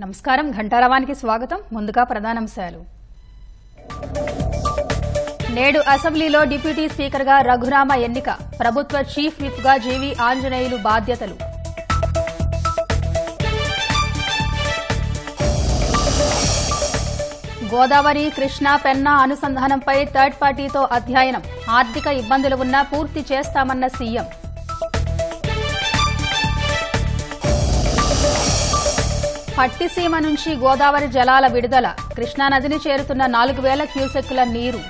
నమస్కారం ఘంటారావానికి స్వాగతం. ముందుగా ప్రధానాంశాలు. నేడు అసెంబ్లీలో డిప్యూటీ స్పీకర్గా రఘురామ ఎన్నిక. ప్రభుత్వ చీఫ్ విప్గా జీవీ ఆంజనేయులు బాధ్యతలు. గోదావరి కృష్ణా పెన్నా అనుసంధానంపై థర్డ్ పార్టీతో అధ్యయనం. ఆర్థిక ఇబ్బందులు ఉన్నా పూర్తి చేస్తామన్న సీఎం. పట్టిసీమ నుంచి గోదావరి జలాల విడుదల. కృష్ణానదిని చేరుతున్న 4,000 క్యూసెక్కుల నీరు.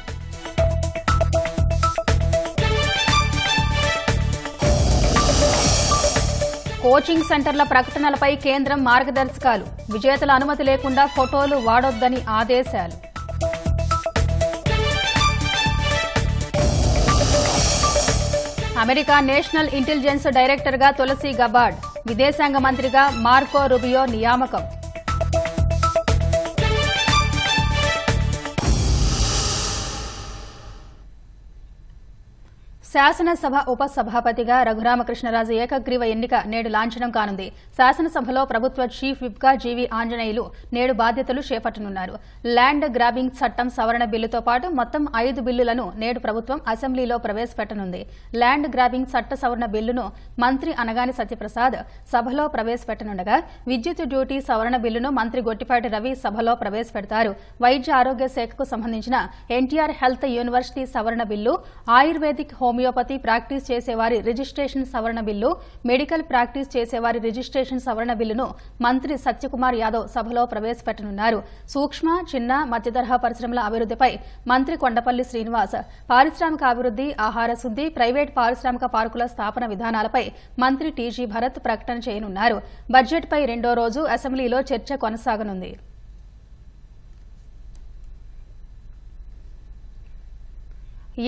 కోచింగ్ సెంటర్ల ప్రకటనలపై కేంద్రం మార్గదర్శకాలు. విజేతల అనుమతి లేకుండా ఫోటోలు వాడొద్దని ఆదేశాలు. అమెరికా నేషనల్ ఇంటెలిజెన్స్ డైరెక్టర్గా తులసి గబార్డ్. విదేశాంగ మంత్రిగా మార్కో రూబియో నియామకం. శాసనసభ ఉపసభాపతిగా రఘురామకృష్ణరాజు ఏకగ్రీవ ఎన్నిక నేడు లాంఛనం కానుంది. శాసనసభలో ప్రభుత్వ చీఫ్ విప్గా జీవీ ఆంజనేయులు నేడు బాధ్యతలు చేపట్టనున్నారు. ల్యాండ్ గ్రాబింగ్ చట్టం సవరణ బిల్లుతో పాటు మొత్తం 5 బిల్లులను నేడు ప్రభుత్వం అసెంబ్లీలో ప్రవేశపెట్టనుంది. ల్యాండ్ గ్రాబింగ్ చట్ట సవరణ బిల్లును మంత్రి అనగాని సత్యప్రసాద్ సభలో ప్రవేశపెట్టనుండగా, విద్యుత్ డ్యూటీ సవరణ బిల్లును మంత్రి గొట్టిపాటి రవి సభలో ప్రవేశపెడతారు. వైద్య ఆరోగ్య శాఖకు సంబంధించిన ఎన్టీఆర్ హెల్త్ యూనివర్సిటీ సవరణ బిల్లు, ఆయుర్వేదిక్ హోమియోపతి ప్రాక్టీస్ చేసేవారి రిజిస్ట్రేషన్ సవరణ బిల్లు, మెడికల్ ప్రాక్టీస్ చేసేవారి రిజిస్ట్రేషన్ సవరణ బిల్లును మంత్రి సత్యకుమార్ యాదవ్ సభలో ప్రవేశపెట్టనున్నారు. సూక్ష్మ, చిన్న, మధ్యతరహా పరిశ్రమల అభివృద్దిపై మంత్రి కొండపల్లి శ్రీనివాస్, పారిశ్రామికాభివృద్ది, ఆహార శుద్ది, ప్రైవేట్ పారిశ్రామిక పార్కుల స్థాపన విధానాలపై మంత్రి టీజీ భరత్ ప్రకటన చేయనున్నారు. బడ్జెట్పై రెండో రోజు అసెంబ్లీలో చర్చ కొనసాగనుంది.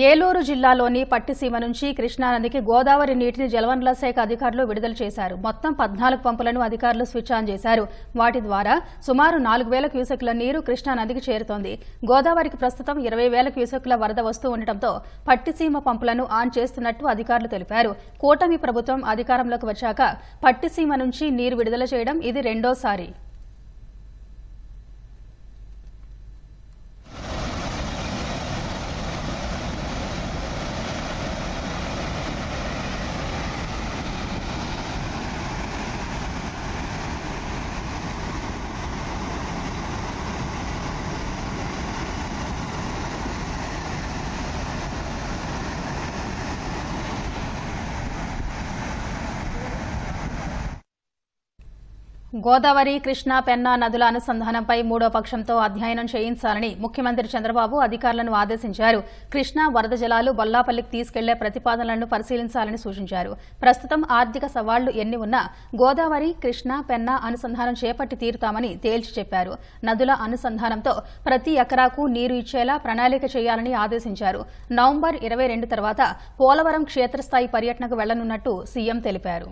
ఏలూరు జిల్లాలోని పట్టిసీమ నుంచి కృష్ణానదికి గోదావరి నీటిని జలవనరుల శాఖ అధికారులు విడుదల చేశారు. మొత్తం 14 పంపులను అధికారులు స్విచ్ ఆన్ చేశారు. వాటి ద్వారా సుమారు 4,000 క్యూసెక్కుల నీరు కృష్ణానదికి చేరుతోంది. గోదావరికి ప్రస్తుతం 20,000 క్యూసెక్కుల వరద వస్తూ ఉండటంతో పట్టిసీమ పంపులను ఆన్ చేస్తున్నట్టు అధికారులు తెలిపారు. కూటమి ప్రభుత్వం అధికారంలోకి వచ్చాక పట్టిసీమ నుంచి నీరు విడుదల చేయడం ఇది రెండోసారి. గోదావరి కృష్ణా పెన్నా నదుల అనుసంధానంపై మూడో పక్షంతో అధ్యయనం చేయించాలని ముఖ్యమంత్రి చంద్రబాబు అధికారులను ఆదేశించారు. కృష్ణా వరద జలాలు బొల్లాపల్లికి తీసుకెళ్లే ప్రతిపాదనలను పరిశీలించాలని సూచించారు. ప్రస్తుతం ఆర్థిక సవాళ్లు ఎన్ని ఉన్నా గోదావరి కృష్ణా పెన్నా అనుసంధానం చేపట్టి తీరుతామని తేల్చి చెప్పారు. నదుల అనుసంధానంతో ప్రతి ఎకరాకు నీరు ఇచ్చేలా ప్రణాళిక చేయాలని ఆదేశించారు. నవంబర్ 22 తర్వాత పోలవరం క్షేత్రస్థాయి పర్యటనకు వెళ్లనున్నట్టు సీఎం తెలిపారు.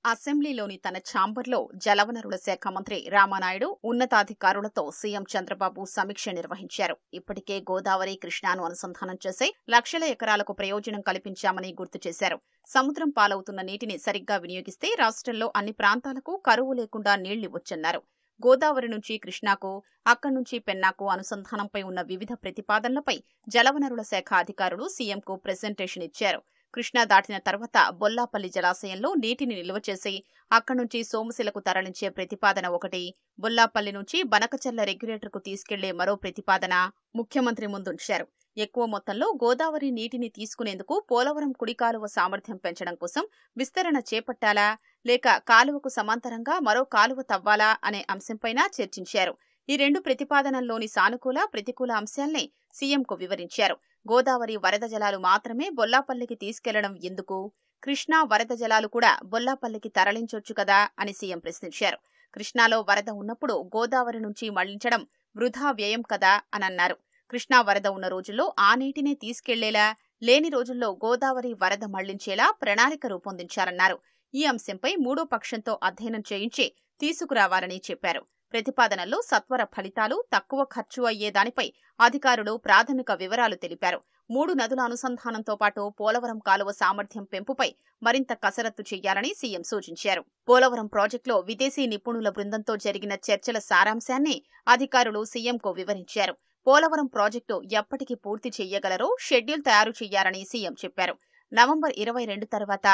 అసెంబ్లీలోని తన ఛాంబర్లో జలవనరుల శాఖ మంత్రి రామానాయుడు ఉన్నతాధికారులతో సీఎం చంద్రబాబు సమీక్ష నిర్వహించారు. ఇప్పటికే గోదావరి కృష్ణాను అనుసంధానం చేసే లక్షల ఎకరాలకు ప్రయోజనం కల్పించామని గుర్తు చేశారు. సముద్రం పాలవుతున్న నీటిని సరిగ్గా వినియోగిస్తే రాష్ట్రంలో అన్ని ప్రాంతాలకు కరువు లేకుండా నీళ్లివ్వొచ్చన్నారు. గోదావరి నుంచి కృష్ణాకు, అక్కడి నుంచి పెన్నాకు అనుసంధానంపై ఉన్న వివిధ ప్రతిపాదనలపై జలవనరుల శాఖ అధికారులు సీఎంకు ప్రెజెంటేషన్ ఇచ్చారు. కృష్ణా దాటిన తర్వాత బొల్లాపల్లి జలాశయంలో నీటిని నిల్వ చేసి అక్కడి నుంచి సోమశిలకు తరలించే ప్రతిపాదన ఒకటి, బొల్లాపల్లి నుంచి బనకచర్ల రెగ్యులేటర్కు తీసుకెళ్లే మరో ప్రతిపాదన ముఖ్యమంత్రి ముందుంచారు. ఎక్కువ మొత్తంలో గోదావరి నీటిని తీసుకునేందుకు పోలవరం కుడి కాలువ సామర్థ్యం పెంచడం కోసం విస్తరణ చేపట్టాలా, లేక కాలువకు సమాంతరంగా మరో కాలువ తవ్వాలా అనే అంశంపైన చర్చించారు. ఈ రెండు ప్రతిపాదనల్లోని సానుకూల, ప్రతికూల అంశాల్ని సీఎంకు వివరించారు. గోదావరి వరద జలాలు మాత్రమే బొల్లాపల్లికి తీసుకెళ్లడం ఎందుకు? కృష్ణా వరద జలాలు కూడా బొల్లాపల్లికి తరలించొచ్చు కదా అని సీఎం ప్రశ్నించారు. కృష్ణాలో వరద ఉన్నప్పుడు గోదావరి నుంచి మళ్లించడం వృధా వ్యయం కదా అనన్నారు. కృష్ణా వరద ఉన్న రోజుల్లో ఆ నీటినే తీసుకెళ్లేలా, లేని రోజుల్లో గోదావరి వరద మళ్లించేలా ప్రణాళిక రూపొందించారన్నారు. ఈ అంశంపై మూడో పక్షంతో అధ్యయనం చేయించి తీసుకురావాలని చెప్పారు. ప్రతిపాదనల్లో సత్వర ఫలితాలు, తక్కువ ఖర్చు అయ్యే దానిపై అధికారులు ప్రాథమిక వివరాలు తెలిపారు. 3 నదుల అనుసంధానంతో పాటు పోలవరం కాలువ సామర్థ్యం పెంపుపై మరింత కసరత్తు చేయాలని సీఎం సూచించారు. పోలవరం ప్రాజెక్టులో విదేశీ నిపుణుల బృందంతో జరిగిన చర్చల సారాంశాన్ని అధికారులు సీఎంకు వివరించారు. పోలవరం ప్రాజెక్టు ఎప్పటికి పూర్తి చెయ్యగలరో షెడ్యూల్ తయారు చేయాలని సీఎం చెప్పారు. నవంబర్ 22 తర్వాత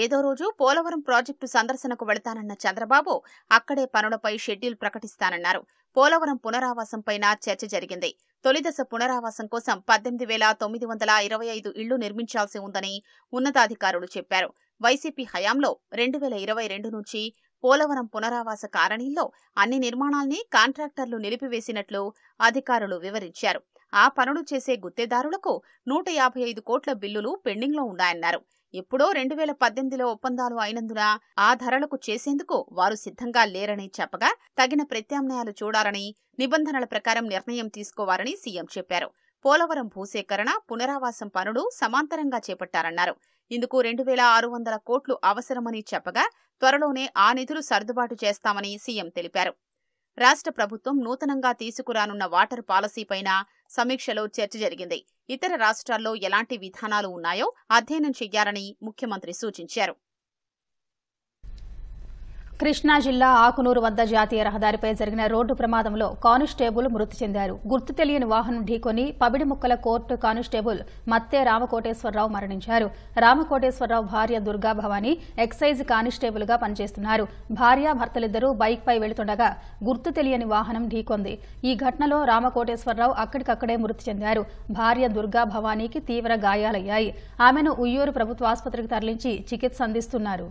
ఏదో రోజు పోలవరం ప్రాజెక్టు సందర్శనకు వెళతానన్న చంద్రబాబు అక్కడే పనులపై షెడ్యూల్ ప్రకటిస్తానన్నారు. పోలవరం పునరావాసంపైన చర్చ జరిగింది. తొలిదశ పునరావాసం కోసం 18,925 ఇళ్లు నిర్మించాల్సి ఉందని ఉన్నతాధికారులు చెప్పారు. వైసీపీ హయాంలో 2022 నుంచి పోలవరం పునరావాస కాలనీల్లో అన్ని నిర్మాణాల్ని కాంట్రాక్టర్లు నిలిపివేసినట్లు అధికారులు వివరించారు. ఆ పనులు చేసే గుత్తేదారులకు 155 కోట్ల బిల్లులు పెండింగ్లో ఉన్నాయన్నారు. ఎప్పుడో 2018లో ఒప్పందాలు అయినందున ఆ ధరలకు చేసేందుకు వారు సిద్ధంగా లేరని చెప్పగా తగిన ప్రత్యామ్నాయాలు చూడాలని, నిబంధనల ప్రకారం నిర్ణయం తీసుకోవాలని సీఎం చెప్పారు. పోలవరం భూసేకరణ, పునరావాసం పనులు సమాంతరంగా చేపట్టారన్నారు. ఇందుకు 2,600 కోట్లు అవసరమని చెప్పగా త్వరలోనే ఆ నిధులు సర్దుబాటు చేస్తామని సీఎం తెలిపారు. రాష్ట్ర ప్రభుత్వం నూతనంగా తీసుకురానున్న వాటర్ పాలసీపైన సమీక్షలో చర్చ జరిగింది. ఇతర రాష్ట్రాల్లో ఎలాంటి విధానాలు ఉన్నాయో అధ్యయనం చేయాలని ముఖ్యమంత్రి సూచించారు. కృష్ణా జిల్లా ఆకునూరు వద్ద జాతీయ రహదారిపై జరిగిన రోడ్డు ప్రమాదంలో కానిస్టేబుల్ మృతి చెందారు. గుర్తు తెలియని వాహనం ఢీకొని పబిడిముక్కల కోర్టు కానిస్టేబుల్ మత్తే రామకోటేశ్వరరావు మరణించారు. రామకోటేశ్వరరావు భార్య దుర్గా భవానీ ఎక్సైజ్ కానిస్టేబుల్ గా పనిచేస్తున్నారు. భార్యాభర్తలిద్దరూ బైక్పై వెళుతుండగా గుర్తు తెలియని వాహనం ఢీకొంది. ఈ ఘటనలో రామకోటేశ్వరరావు అక్కడికక్కడే మృతి చెందారు. భార్య దుర్గా భవానీకి తీవ్ర గాయాలయ్యాయి. ఆమెను ఉయ్యూరు ప్రభుత్వ ఆసుపత్రికి తరలించి చికిత్స అందిస్తున్నారు.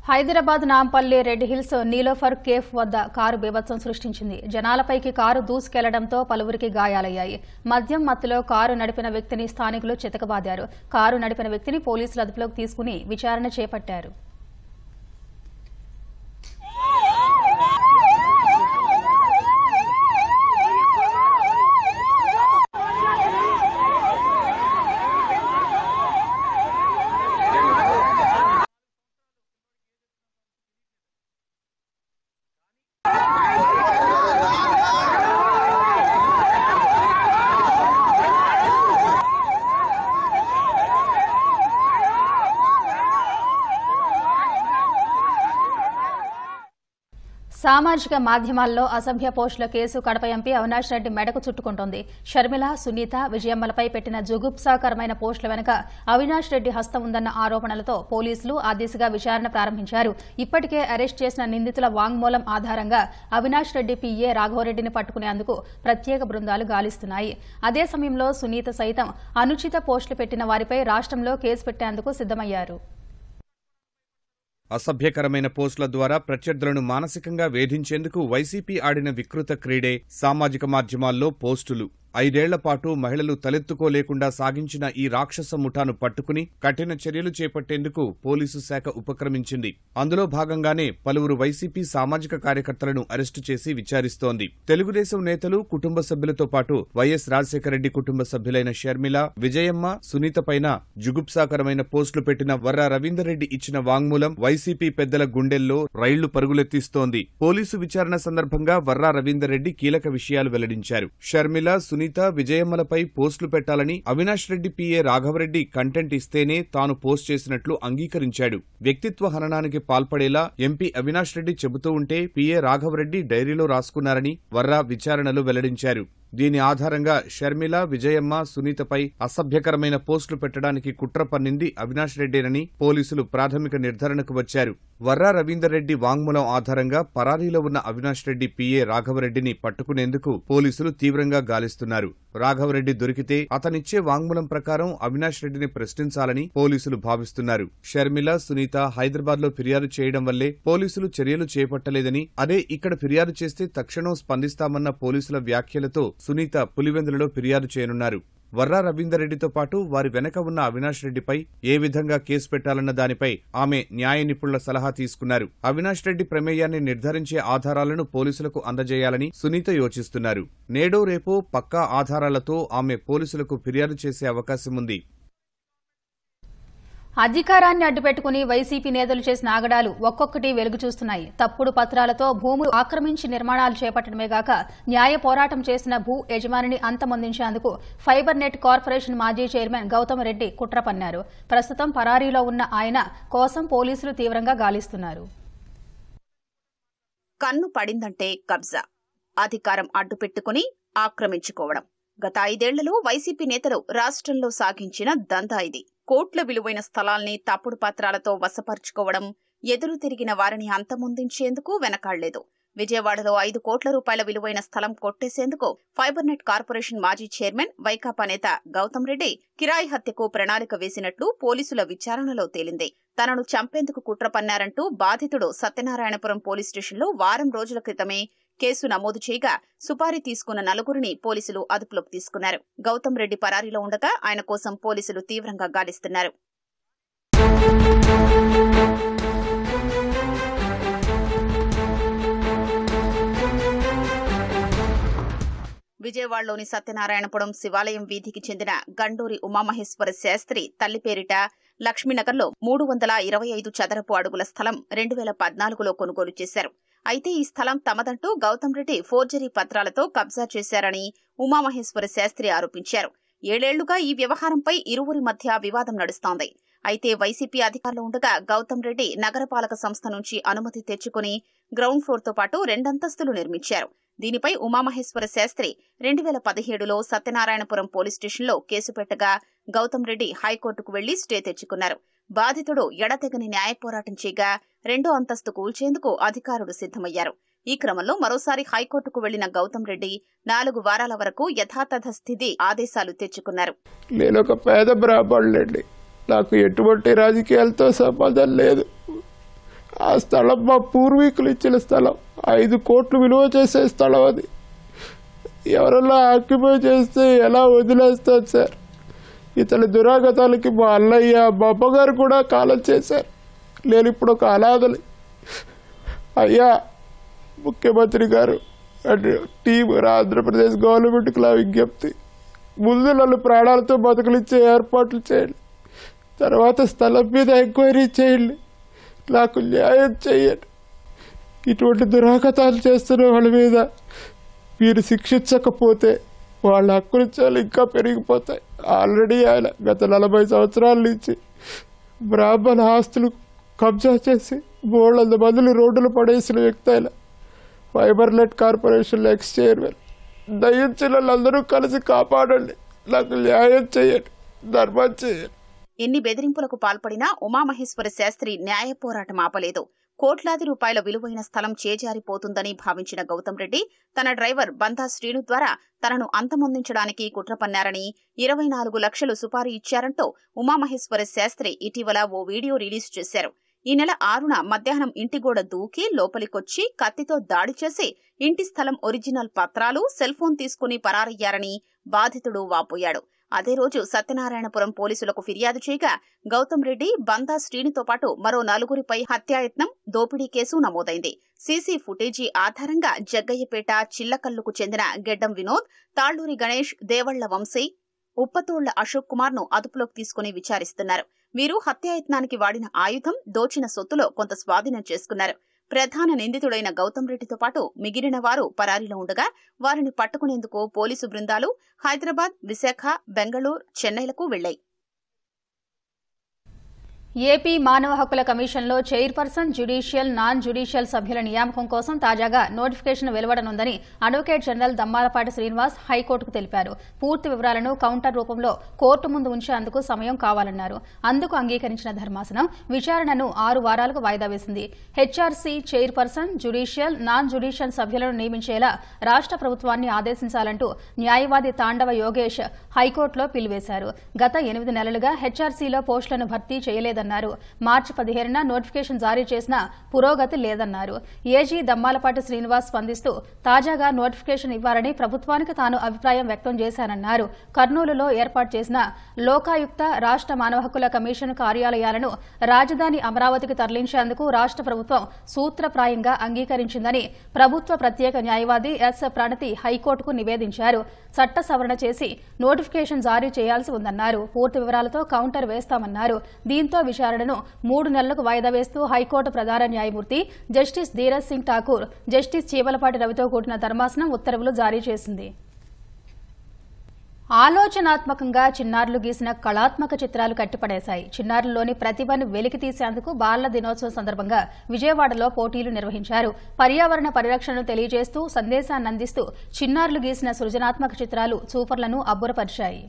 Hyderabad Nampally red hills Niloufer cafe వద్ద కారు బీభత్సం సృష్టించింది. జనాలపైకి కారు దూసుకెళ్లడంతో పలువురికి గాయాలయ్యాయి. మద్యం మత్తులో కారు నడిపిన వ్యక్తిని స్థానికులు చితకబాదారు. కారు నడిపిన వ్యక్తిని పోలీసులు అదుపులోకి తీసుకుని విచారణ చేపట్టారు. సామాజిక మాధ్యమాల్లో అసభ్య పోస్టుల కేసు కడప ఎంపీ అవినాష్ రెడ్డి మెడకు చుట్టుకుంటోంది. షర్మిల, సునీత, విజయమ్మలపై పెట్టిన జుగుప్సాకరమైన పోస్టుల వెనుక అవినాష్ రెడ్డి హస్తం ఉందన్న ఆరోపణలతో పోలీసులు ఆ దిశగా విచారణ ప్రారంభించారు. ఇప్పటికే అరెస్ట్ చేసిన నిందితుల వాంగ్మూలం ఆధారంగా అవినాష్ రెడ్డి పీఏ రాఘవరెడ్డిని పట్టుకునేందుకు ప్రత్యేక బృందాలు గాలిస్తున్నాయి. అదే సమయంలో సునీత సైతం అనుచిత పోస్టులు పెట్టిన వారిపై రాష్ట్రంలో కేసు పెట్టేందుకు సిద్దమయ్యారు. అసభ్యకరమైన పోస్టుల ద్వారా ప్రత్యర్థులను మానసికంగా వేధించేందుకు వైసీపీ ఆడిన వికృత క్రీడే సామాజిక మాధ్యమాల్లో పోస్టులు. 5 ఏళ్ల పాటు మహిళలు తలెత్తుకోలేకుండా సాగించిన ఈ రాక్షస ముఠాను పట్టుకుని కఠిన చర్యలు చేపట్టేందుకు పోలీసు శాఖ ఉపక్రమించింది. అందులో భాగంగానే పలువురు వైసీపీ సామాజిక కార్యకర్తలను అరెస్టు చేసి విచారిస్తోంది. తెలుగుదేశం నేతలు, కుటుంబ సభ్యులతో పాటు వైఎస్ రాజశేఖరరెడ్డి కుటుంబ సభ్యులైన షర్మిల, విజయమ్మ, సునీతపైన జుగుప్సాకరమైన పోస్టులు పెట్టిన వర్రా రవీందర్ రెడ్డి ఇచ్చిన వాంగ్మూలం వైసీపీ పెద్దల గుండెల్లో రైళ్లు పరుగులెత్తిస్తోంది. పోలీసు విచారణ సందర్భంగా వర్రా రవీందర్ రెడ్డి కీలక విషయాలు వెల్లడించారు. షర్మిల, సునీత, విజయమ్మలపై పోస్టులు పెట్టాలని అవినాష్ రెడ్డి పీఏ రాఘవరెడ్డి కంటెంట్ ఇస్తేనే తాను పోస్ట్ చేసినట్లు అంగీకరించాడు. వ్యక్తిత్వ హననానికి పాల్పడేలా ఎంపీ అవినాష్ రెడ్డి చెబుతూ ఉంటే పీఏ రాఘవరెడ్డి డైరీలో రాసుకున్నారని వర్రా విచారణలో వెల్లడించారు. దీని ఆధారంగా షర్మిల, విజయమ్మ, సునీతపై అసభ్యకరమైన పోస్టులు పెట్టడానికి కుట్ర పన్నింది అవినాష్ రెడ్డేనని పోలీసులు ప్రాథమిక నిర్ధారణకు వచ్చారు. వర్రా రవీందర్ రెడ్డి వాంగ్మూలం ఆధారంగా పరారీలో ఉన్న అవినాష్ రెడ్డి పీఏ రాఘవరెడ్డిని పట్టుకునేందుకు పోలీసులు తీవ్రంగా గాలిస్తున్నారు. రాఘవరెడ్డి దొరికితే అతనిచ్చే వాంగ్మూలం ప్రకారం అవినాష్ రెడ్డిని ప్రశ్నించాలని పోలీసులు భావిస్తున్నారు. షర్మిల, సునీత హైదరాబాద్లో ఫిర్యాదు చేయడం వల్లే పోలీసులు చర్యలు చేపట్టలేదని, అదే ఇక్కడ ఫిర్యాదు చేస్తే తక్షణం స్పందిస్తామన్న పోలీసుల వ్యాఖ్యలతో సునీత పులివెందులలో ఫిర్యాదు చేయనున్నారు. వర్రా రవీందర్ రెడ్డితో పాటు వారి వెనక ఉన్న అవినాష్ రెడ్డిపై ఏ విధంగా కేసు పెట్టాలన్న దానిపై ఆమె న్యాయ నిపుణుల సలహా తీసుకున్నారు. అవినాష్ రెడ్డి ప్రమేయాన్ని నిర్ధారించే ఆధారాలను పోలీసులకు అందజేయాలని సునీత యోచిస్తున్నారు. నేడో రేపో పక్కా ఆధారాలతో ఆమె పోలీసులకు ఫిర్యాదు చేసే అవకాశం ఉంది. అధికారాన్ని అడ్డుపెట్టుకుని వైసీపీ నేతలు చేసిన ఆగడాలు ఒక్కొక్కటి వెలుగు చూస్తున్నాయి. తప్పుడు పత్రాలతో భూములు ఆక్రమించి నిర్మాణాలు చేపట్టడమే గాక న్యాయ పోరాటం చేసిన భూ యజమానిని అంతమొందించేందుకు ఫైబర్ నెట్ కార్పొరేషన్ మాజీ చైర్మన్ గౌతమ్ రెడ్డి కుట్ర పన్నారు. ప్రస్తుతం పరారీలో ఉన్న ఆయన కోసం పోలీసులు తీవ్రంగా గాలిస్తున్నారు. కన్ను పడిందంటే కబ్జా, అధికారం అడ్డుపెట్టుకుని ఆక్రమించుకోవడం. గత 5 ఏళ్లలో వైసీపీ నేతలు రాష్ట్రంలో సాగించిన దందా ఇది. కోట్ల విలువైన స్థలాల్ని తప్పుడు పత్రాలతో వశపరుచుకోవడం, ఎదురు తిరిగిన వారిని అంతమొందించేందుకు వెనకాడలేదు. విజయవాడలో 5 కోట్ల రూపాయల విలువైన స్థలం కొట్టేసేందుకు ఫైబర్ నెట్ కార్పొరేషన్ మాజీ చైర్మన్ వైకాపా నేత గౌతమ్ రెడ్డి కిరాయి హత్యకు ప్రణాళిక వేసినట్లు పోలీసుల విచారణలో తేలింది. తనను చంపేందుకు కుట్ర పన్నారంటూ బాధితుడు సత్యనారాయణపురం పోలీస్ స్టేషన్లో వారం రోజుల క్రితమే కేసు నమోదు చేయగా సుపారీ తీసుకున్న 4గురిని పోలీసులు అదుపులోకి తీసుకున్నారు. గౌతమ్ రెడ్డి పరారీలో ఉండగా ఆయన కోసం పోలీసులు తీవ్రంగా గాలిస్తున్నారు. విజయవాడలోని సత్యనారాయణపురం శివాలయం వీధికి చెందిన గండూరి ఉమామహేశ్వర శాస్త్రి తల్లి పేరిట లక్ష్మీనగర్లో 325 చదరపు అడుగుల స్థలం 2014లో కొనుగోలు చేశారు. అయితే ఈ స్థలం తమదంటూ గౌతమ్ రెడ్డి ఫోర్జరీ పత్రాలతో కబ్జా చేశారని ఉమామహేశ్వర శాస్త్రి ఆరోపించారు. 7 ఏళ్లుగా ఈ వ్యవహారంపై ఇరువురి మధ్య వివాదం నడుస్తోంది. అయితే వైసీపీ అధికారంలో ఉండగా గౌతమ్ రెడ్డి నగరపాలక సంస్థ నుంచి అనుమతి తెచ్చుకుని గ్రౌండ్ ఫ్లోర్తో పాటు 2 అంతస్తులు నిర్మించారు. దీనిపై ఉమామహేశ్వర శాస్త్రి 2017లో సత్యనారాయణపురం పోలీస్ స్టేషన్లో కేసు పెట్టగా గౌతమ్ రెడ్డి హైకోర్టుకు వెళ్లి స్టే తెచ్చుకున్నారు. బాధితుడు ఎడతెగని న్యాయ పోరాటం చేయగా 2వ అంతస్తు కూల్చేందుకు అధికారులు సిద్దమయ్యారు. ఈ క్రమంలో మరోసారి హైకోర్టుకు వెళ్లిన గౌతమ్ రెడ్డి 4 వారాల వరకు యథాతథ స్థితి ఆదేశాలు తెచ్చుకున్నారు. నేనొక పేద బ్రాహ్మణుడండి, నాకు ఎటువంటి రాజకీయాలతో సంబంధం లేదు. ఆ స్థలం మా పూర్వీకులు ఇచ్చిన స్థలం, 5 కోట్లు విలువ చేసే స్థలం. అది ఎవరన్నా ఆక్యుపై చేస్తే ఎలా వదిలేస్తారు సార్? ఇతని దురాగతాలకి మా అన్నయ్య, మా అమ్మగారు కూడా కాలం చేశారు. నేను ఇప్పుడు ఒక అనాథని. అయ్యా ముఖ్యమంత్రి గారు అండ్ టీం ఆంధ్రప్రదేశ్ గవర్నమెంట్కి నా విజ్ఞప్తి, ముందు నన్ను ప్రాణాలతో బతుకులిచ్చే ఏర్పాట్లు చేయండి. తర్వాత స్థలం మీద ఎంక్వైరీ చేయండి, నాకు న్యాయం చేయండి. ఇటువంటి దురాగతాలు చేస్తున్న వాళ్ళ మీద మీరు శిక్షించకపోతే వాళ్ళ హక్కులు ఇంకా పెరిగిపోతాయి. ఆల్రెడీ ఆయన గత 40 సంవత్సరాల నుంచి బ్రాహ్మణ ఆస్తులు కబ్జా చేసి 300 మందిని రోడ్డులు పడేసిన వ్యక్తి ఆయన. Fibre net corporation X chairman. దయించి వాళ్ళందరూ కలిసి కాపాడండి, నాకు న్యాయం చేయండి, ధర్మం చేయండి. ఎన్ని బెదిరింపులకు పాల్పడినా ఉమామహేశ్వర శాస్త్రి న్యాయ పోరాటం ఆపలేదు. కోట్లాది రూపాయల విలువైన స్థలం చేజారిపోతుందని భావించిన గౌతమ్ రెడ్డి తన డ్రైవర్ బందా శ్రీను ద్వారా తనను అంతమొందించడానికి కుట్ర పన్నారని 24 లక్షలు సుపారీ ఇచ్చారంటూ ఉమామహేశ్వర శాస్త్రి ఇటీవల ఓ వీడియో రిలీజ్ చేశారు. ఈ నెల 6న మధ్యాహ్నం ఇంటి గోడ దూకి లోపలికొచ్చి కత్తితో దాడి చేసి ఇంటి స్థలం ఒరిజినల్ పత్రాలు, సెల్ ఫోన్ తీసుకుని పరారయ్యారని బాధితుడు వాపోయాడు. అదే రోజు సత్యనారాయణపురం పోలీసులకు ఫిర్యాదు చేయగా గౌతమ్ రెడ్డి, బందా శ్రీనితో పాటు మరో 4గురిపై హత్యాయత్నం, దోపిడీ కేసు నమోదైంది. సీసీ ఫుటేజీ ఆధారంగా జగ్గయ్యపేట చిల్లకల్లుకు చెందిన గెడ్డం వినోద్, తాళ్లూరి గణేష్, దేవళ్ల వంశీ, ఉప్పతోళ్ల అశోక్ కుమార్ ను అదుపులోకి తీసుకుని విచారిస్తున్నారు. వీరు హత్యాయత్నానికి వాడిన ఆయుధం, దోచిన సొత్తులో కొంత స్వాధీనం చేసుకున్నారు. ప్రధాన నిందితుడైన గౌతమ్ రెడ్డితో పాటు మిగిలిన వారు పరారీలో ఉండగా వారిని పట్టుకునేందుకు పోలీసు బృందాలు హైదరాబాద్, విశాఖ, బెంగళూరు, చెన్నైలకు వెళ్లాయి. ఏపీ మానవ హక్కుల కమిషన్లో చైర్పర్సన్, జ్యుడిషియల్, నాన్ జ్యుడిషియల్ సభ్యుల నియామకం కోసం తాజాగా నోటిఫికేషన్ వెలువడనుందని అడ్వకేట్ జనరల్ దమ్మాలపాటి శ్రీనివాస్ హైకోర్టుకు తెలిపారు. పూర్తి వివరాలను కౌంటర్ రూపంలో కోర్టు ముందు ఉంచేందుకు సమయం కావాలన్నారు. అందుకు అంగీకరించిన ధర్మాసనం విచారణను 6 వారాలకు వాయిదా వేసింది. HRC chairperson, judicial, non judicial సభ్యులను నియమించేలా రాష్ట్ర ప్రభుత్వాన్ని ఆదేశించాలంటూ న్యాయవాది తాండవ యోగేష్ హైకోర్టులో పిలువేశారు. గత 8 నెలలుగా హెచ్ఆర్సీలో పోస్టులను భర్తీ చేయలేదని లేదన్నారు. మార్చి 15న నోటిఫికేషన్ జారీ చేసిన పురోగతి లేదన్నారు. ఏజీ దమ్మాలపాటి శ్రీనివాస్ స్పందిస్తూ తాజాగా నోటిఫికేషన్ ఇవ్వాలని ప్రభుత్వానికి తాను అభిప్రాయం వ్యక్తం చేశానన్నారు. కర్నూలులో ఏర్పాటు చేసిన లోకాయుక్త రాష్ట్ర మానవ హక్కుల కమిషన్ కార్యాలయాలను రాజధాని అమరావతికి తరలించేందుకు రాష్ట్ర ప్రభుత్వం సూత్రప్రాయంగా అంగీకరించిందని ప్రభుత్వ ప్రత్యేక న్యాయవాది ఎస్ ప్రణతి హైకోర్టుకు నివేదించారు. చట్ట సవరణ చేసి నోటిఫికేషన్ జారీ చేయాల్సి ఉందన్నారు. పూర్తి వివరాలతో కౌంటర్ వేస్తామన్నారు. దీంతో విచారణను 3 నెలలకు వాయిదా వేస్తూ హైకోర్టు ప్రధాన న్యాయమూర్తి జస్టిస్ ధీరజ్ సింగ్ ఠాకూర్, జస్టిస్ చీవలపాటి రవితో కూడిన ధర్మాసనం ఉత్తర్వులు జారీ చేసింది. ఆలోచనాత్మకంగా చిన్నారులు గీసిన కళాత్మక చిత్రాలు కట్టిపడేశాయి. చిన్నారుల్లోని ప్రతిభను వెలికి తీసేందుకు బాలల దినోత్సవం సందర్భంగా విజయవాడలో పోటీలు నిర్వహించారు. పర్యావరణ పరిరక్షణను తెలియజేస్తూ సందేశాన్ని అందిస్తూ చిన్నారులు గీసిన సృజనాత్మక చిత్రాలు చూపర్లను అబ్బురపరిచాయి.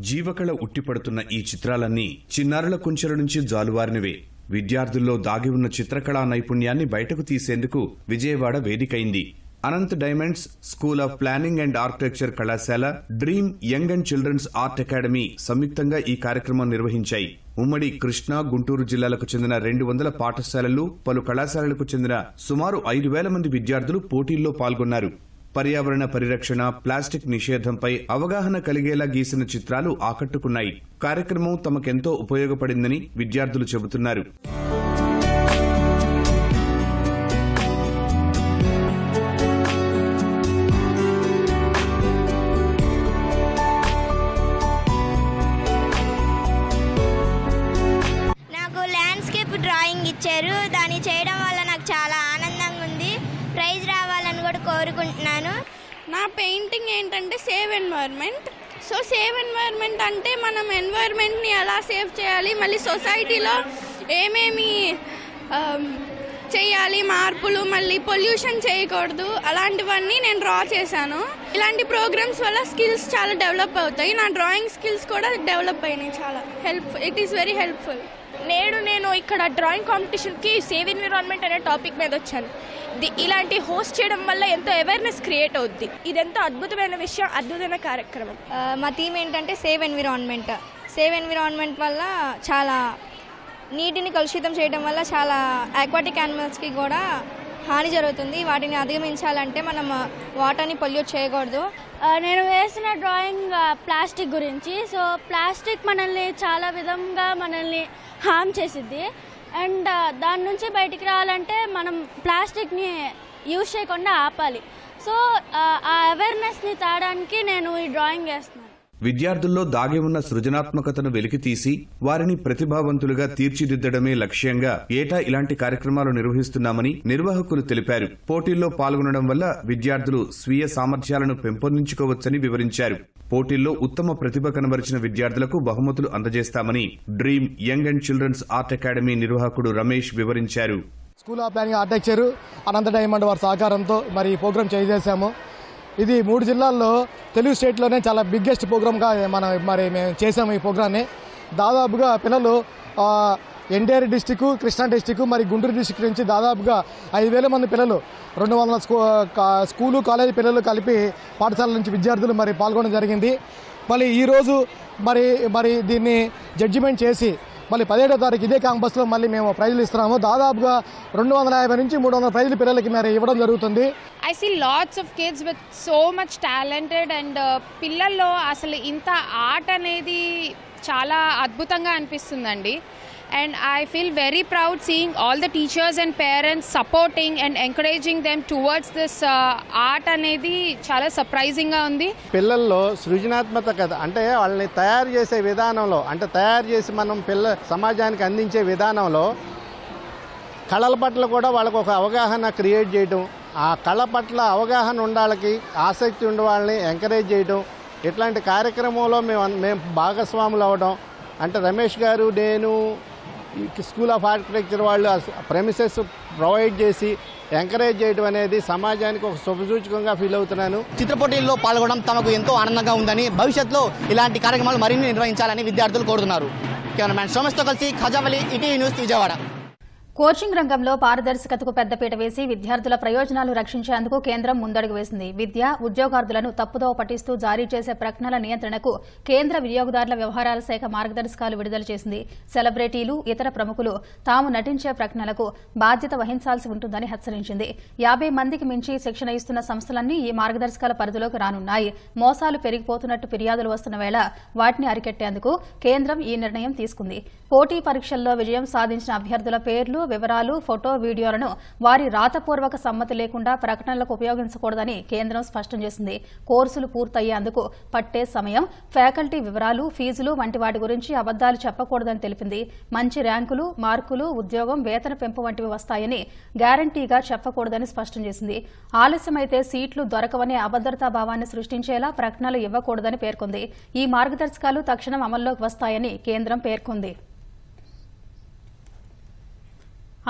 జీవకళ ఉట్టిపడుతున్న ఈ చిత్రాలన్నీ చిన్నారుల కుంచెల నుంచి జాలువారినవే. విద్యార్థుల్లో దాగి ఉన్న చిత్రకళా నైపుణ్యాన్ని బయటకు తీసేందుకు విజయవాడ వేదికైంది. Anant diamonds, school of planning and architecture కళాశాల, dream young and children's art academy సంయుక్తంగా ఈ కార్యక్రమం నిర్వహించాయి. ఉమ్మడి కృష్ణా, గుంటూరు జిల్లాలకు చెందిన 200 పాఠశాలలు, పలు కళాశాలలకు చెందిన సుమారు 5,000 మంది విద్యార్థులు పోటీల్లో పాల్గొన్నారు. పర్యావరణ పరిరక్షణ, ప్లాస్టిక్ నిషేధంపై అవగాహన కలిగేలా గీసిన చిత్రాలు ఆకట్టుకున్నాయి. కార్యక్రమం తమకెంతో ఉపయోగపడిందని విద్యార్థులు చెబుతున్నారు. నాకు ల్యాండ్స్కేప్ డ్రాయింగ్ ఇచ్చారు. దాన్ని చేయడం వల్ల నాకు చాలా ఆనందంగా ఉంది. ప్రైజ్ రావాలని కూడా కోరుకుంటున్నాను. నా పెయింటింగ్ ఏంటంటే save environment. So save environment అంటే మనం ఎన్వైర్న్మెంట్ని ఎలా సేవ్ చేయాలి, మళ్ళీ సొసైటీలో ఏమేమి చేయాలి, మార్పులు, మళ్ళీ పొల్యూషన్ చేయకూడదు, అలాంటివన్నీ నేను డ్రా చేశాను. ఇలాంటి ప్రోగ్రామ్స్ వల్ల స్కిల్స్ చాలా డెవలప్ అవుతాయి. నా డ్రాయింగ్ స్కిల్స్ కూడా డెవలప్ అయినాయి. చాలా ఇట్ ఈస్ వెరీ హెల్ప్ఫుల్. నేను ఇక్కడ డ్రాయింగ్ కాంపిటీషన్కి సేవ్ ఎన్విరాన్మెంట్ అనే టాపిక్ మీద వచ్చాను. ఇలాంటి హోస్ట్ చేయడం వల్ల ఎంతో అవేర్నెస్ క్రియేట్ అవుద్ది. ఇదెంతో అద్భుతమైన విషయం, అద్భుతమైన కార్యక్రమం. మా థీమ్ ఏంటంటే సేవ్ ఎన్విరాన్మెంట్. సేవ్ ఎన్విరాన్మెంట్ వల్ల చాలా నీటిని కలుషితం చేయడం వల్ల చాలా ఆక్వాటిక్ యానిమల్స్కి కూడా హాని జరుగుతుంది. వాటిని అధిగమించాలంటే మనం వాటర్ని పొల్యూట్ చేయకూడదు. నేను వేసిన డ్రాయింగ్ ప్లాస్టిక్ గురించి. సో ప్లాస్టిక్ మనల్ని చాలా విధంగా హామ్ చేసిద్ది. అండ్ దాని నుంచి బయటికి రావాలంటే మనం ప్లాస్టిక్ని యూజ్ చేయకుండా ఆపాలి. సో ఆ అవేర్నెస్ని తేడానికి నేను ఈ డ్రాయింగ్ వేస్తున్నాను. విద్యార్థుల్లో దాగి ఉన్న సృజనాత్మకతను వెలికితీసి వారిని ప్రతిభావంతులుగా తీర్చిదిద్దడమే లక్ష్యంగా ఏటా ఇలాంటి కార్యక్రమాలు నిర్వహిస్తున్నామని నిర్వాహకులు తెలిపారు. పోటీల్లో పాల్గొనడం వల్ల విద్యార్థులు స్వీయ సామర్థ్యాలను పెంపొందించుకోవచ్చని వివరించారు. పోటీల్లో ఉత్తమ ప్రతిభ కనబరిచిన విద్యార్థులకు బహుమతులు అందజేస్తామని dream young and children's art academy నిర్వాహకుడు రమేష్ వివరించారు. School of planning architecture, Anantha diamond వారి సహకారంతో మరి ఈ ప్రోగ్రాం చేసేసాము. ఇది 3 జిల్లాల్లో తెలుగు స్టేట్లోనే చాలా బిగ్గెస్ట్ ప్రోగ్రామ్గా మేము చేసాము. ఈ ప్రోగ్రాన్ని దాదాపుగా పిల్లలు ఎన్టీఆర్ డిస్టిక్, కృష్ణా డిస్టిక్, మరి గుంటూరు డిస్టిక్ నుంచి దాదాపుగా 5,000 మంది పిల్లలు, 200 స్కూలు కాలేజీ పిల్లలు కలిపి పాఠశాల నుంచి విద్యార్థులు మరి పాల్గొనడం జరిగింది. మళ్ళీ ఈరోజు మరి దీన్ని జడ్జిమెంట్ చేసి మళ్ళీ 17వ తారీఖు ఇదే క్యాంపస్లో మళ్ళీ మేము ప్రైజులు ఇస్తున్నాము. దాదాపుగా 250 నుంచి 300 ప్రైజులు పిల్లలకి మరి ఇవ్వడం జరుగుతుంది. I see lots of kids with so much talented and పిల్లల్లో అసలు ఇంత ఆర్ట్ అనేది చాలా అద్భుతంగా అనిపిస్తుందండి. And I feel very proud seeing all the teachers and parents supporting and encouraging them towards this art అనేది చాలా సర్ప్రైజింగ్ గా ఉంది. పిల్లల్లో సృజనాత్మకత అంటే వాళ్ళని తయారు చేసే విధానంలో, అంటే తయారు చేసి మనం సమాజానికి అందించే విధానంలో కళల పట్ల కూడా వాళ్ళకు ఒక అవగాహన క్రియేట్ చేయడం, ఆ కళ పట్ల అవగాహన ఉండాలకి ఆసక్తి ఉండే వాళ్ళని ఎంకరేజ్ చేయడం, ఇట్లాంటి కార్యక్రమంలో మేము భాగస్వాములు అవ్వడం. అంటే రమేష్ గారు, నేను, స్కూల్ ఆఫ్ ఆర్కిటెక్చర్ వాళ్ళు ప్రెమిసెస్ ప్రొవైడ్ చేసి ఎంకరేజ్ చేయడం అనేది సమాజానికి ఒక శుభసూచకంగా ఫీల్ అవుతున్నాను. చిత్రపోటీల్లో పాల్గొనడం తమకు ఎంతో ఆనందంగా ఉందని, భవిష్యత్తులో ఇలాంటి కార్యక్రమాలు మరిన్ని నిర్వహించాలని విద్యార్థులు కోరుతున్నారు. కెమెరామ్యాన్ సోమేష్తో కలిసి ఖజావలి, ఈటీవీ న్యూస్, విజయవాడ. కోచింగ్ రంగంలో పారదర్శకతకు పెద్దపీట వేసి విద్యార్థుల ప్రయోజనాలు రక్షించేందుకు కేంద్రం ముందడుగు వేసింది. విద్య, ఉద్యోగార్థులను తప్పుదోవ పట్టిస్తూ జారీ చేసే ప్రకటనల నియంత్రణకు కేంద్ర వినియోగదారుల వ్యవహారాల శాఖ మార్గదర్శకాలు విడుదల చేసింది. సెలబ్రిటీలు, ఇతర ప్రముఖులు తాము నటించే ప్రకటనలకు బాధ్యత వహించాల్సి ఉంటుందని హెచ్చరించింది. 50 మందికి మించి శిక్షణ ఇస్తున్న సంస్థలన్నీ ఈ మార్గదర్శకాల పరిధిలోకి రానున్నాయి. మోసాలు పెరిగిపోతున్నట్టు ఫిర్యాదులు వస్తున్న వేళ వాటిని అరికట్టేందుకు కేంద్రం ఈ నిర్ణయం తీసుకుంది. పోటీ పరీక్షల్లో విజయం సాధించిన అభ్యర్థుల పేర్లు, వివరాలు, ఫోటో, వీడియోలను వారి రాతపూర్వక సమ్మతి లేకుండా ప్రకటనలకు ఉపయోగించకూడదని కేంద్రం స్పష్టం చేసింది. కోర్సులు పూర్తయ్యేందుకు పట్టే సమయం, ఫ్యాకల్టీ వివరాలు, ఫీజులు వంటి వాటి గురించి అబద్దాలు చెప్పకూడదని తెలిపింది. మంచి ర్యాంకులు, మార్కులు, ఉద్యోగం, వేతన పెంపు వంటివి వస్తాయని గ్యారంటీగా చెప్పకూడదని స్పష్టం చేసింది. ఆలస్యమైతే సీట్లు దొరకవనే అభద్రతా భావాన్ని సృష్టించేలా ప్రకటనలు ఇవ్వకూడదని పేర్కొంది. ఈ మార్గదర్శకాలు తక్షణం అమల్లోకి వస్తాయని కేంద్రం పేర్కొంది.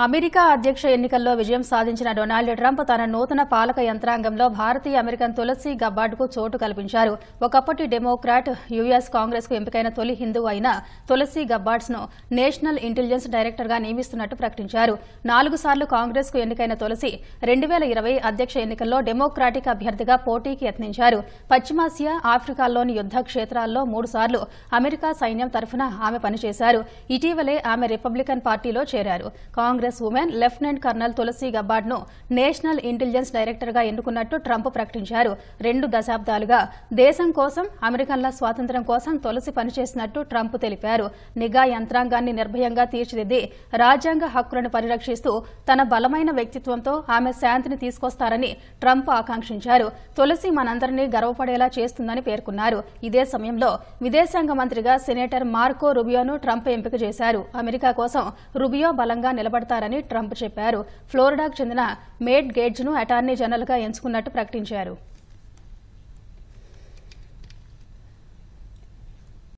అమెరికా అధ్యక్ష ఎన్నికల్లో విజయం సాధించిన డొనాల్డ్ ట్రంప్ తన నూతన పాలక యంత్రాంగంలో భారతీయ అమెరికన్ తులసి గబ్బార్డ్కు చోటు కల్పించారు. ఒకప్పటి డెమోక్రాట్, యుఎస్ కాంగ్రెస్కు ఎంపికైన తొలి హిందువు అయిన తులసి గబ్బార్డ్స్ను నేషనల్ ఇంటెలిజెన్స్ డైరెక్టర్గా నియమిస్తున్నట్టు ప్రకటించారు. 4 సార్లు కాంగ్రెస్కు ఎన్నికైన తులసి 2020 అధ్యక్ష ఎన్నికల్లో డెమోక్రాటిక్ అభ్యర్థిగా పోటీకి యత్నించారు. పశ్చిమాసియా, ఆఫ్రికాలోని యుద్ద క్షేత్రాల్లో 3 సార్లు అమెరికా సైన్యం తరఫున ఆమె పనిచేశారు. ఇటీవలే ఆమె రిపబ్లికన్ పార్టీలో చేరారు. కాంగ్రెస్ ఉమెన్ లెఫ్టినెంట్ కర్నల్ తులసి గబ్బార్డ్ను నేషనల్ ఇంటెలిజెన్స్ డైరెక్టర్గా ఎన్నుకున్నట్టు ట్రంప్ ప్రకటించారు. 2 దశాబ్దాలుగా దేశం కోసం, అమెరికన్ల స్వాతంత్ర్యం కోసం తులసి పనిచేసినట్టు ట్రంప్ తెలిపారు. నిఘా యంత్రాంగాన్ని నిర్భయంగా తీర్చిదిద్ది రాజ్యాంగ హక్కులను పరిరక్షిస్తూ తన బలమైన వ్యక్తిత్వంతో ఆమె శాంతిని తీసుకొస్తారని ట్రంప్ ఆకాంక్షించారు. తులసి మనందరినీ గర్వపడేలా చేస్తుందని పేర్కొన్నారు. ఇదే సమయంలో విదేశాంగ మంత్రిగా సెనేటర్ మార్కో రుబియోను ట్రంప్ ఎంపిక చేశారు. అమెరికా కోసం రుబియో బలంగా నిలబడతారని ట్రంప్ చెప్పారు. ఫ్లోరిడాకు చెందిన మేట్ గేట్జ్ను అటార్నీ జనరల్గా ఎంచుకున్నట్టు ప్రకటించారు.